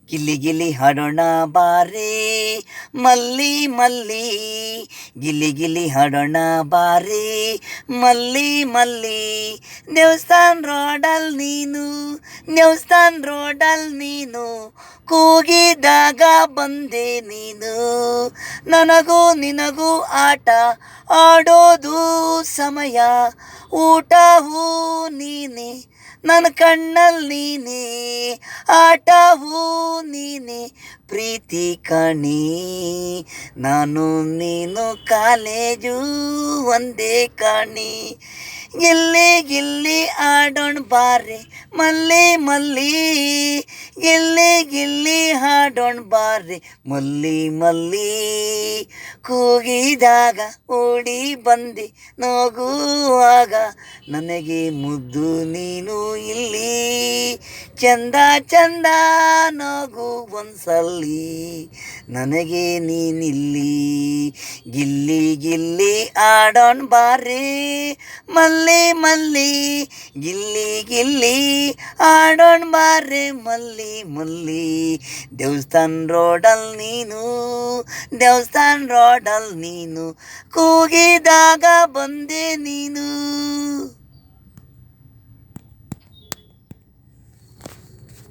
ಗಿಲ್ಲಿ ಗಿಲ್ಲಿ ಹಾಡೋಣ ಬಾರೆ ಮಲ್ಲಿ ಮಲ್ಲಿ, ಗಿಲ್ಲಿ ಗಿಲ್ಲಿ ಹಾಡೋಣ ಬಾರೆ ಮಲ್ಲಿ ಮಲ್ಲಿ. ದೇವಸ್ಥಾನ ರೋಡಲ್ ನೀನು, ದೇವಸ್ಥಾನ ರೋಡಲ್ ನೀನು, ಕೂಗಿದಾಗ ಬಂದೆ ನೀನು. ನನಗೂ ನಿನಗೂ ಆಟ ಆಡೋದು ಸಮಯ, ಊಟ ಹೂ ನೀನೆ ನನ್ನ ಕಣ್ಣಲ್ಲಿ ನೀನೆ, ಆಟ ಹೂ ನೀನೆ ಪ್ರೀತಿ ಕಣಿ. ನಾನು ನೀನು ಕಾಲೇಜು ಒಂದೇ ಕಾಣಿ. ಗಿಲ್ಲಿ ಗಿಲ್ಲಿ ಆಡೋಣ ಬಾರೆ ಮಲ್ಲಿ ಮಲ್ಲಿ, ಗಿಲ್ಲಿ ಗಿಲ್ಲಿ ಹಾಡೋಣ ಬಾರೆ ಮಲ್ಲಿ ಮಲ್ಲಿ. ಕೂಗಿದಾಗ ಓಡಿ ಬಂದೆ ನಗುವಾಗ, ನನಗೆ ಮುದ್ದು ನೀನು ಇಲ್ಲಿ. ಚಂದ ಚಂದ ನಗು ಒಂದ್ಸಲಿ, ನನಗೆ ನೀನಿಲ್ಲಿ. ಗಿಲ್ಲಿ ಗಿಲ್ಲಿ ಆಡೋಣ ಬಾರೆ ಮಲ್ಲಿ ಮಲ್ಲಿ, ಗಿಲ್ಲಿ ಗಿಲ್ಲಿ ಆಡೋಣ ಬಾರೆ ಮಲ್ಲಿ ಮಲ್ಲಿ. ದೇವಸ್ಥಾನ ರೋಡಲ್ ನೀನು, ದೇವಸ್ಥಾನ ರೋಡಲ್ ನೀನು, ಕೂಗಿದಾಗ ಬಂದೆ ನೀನು.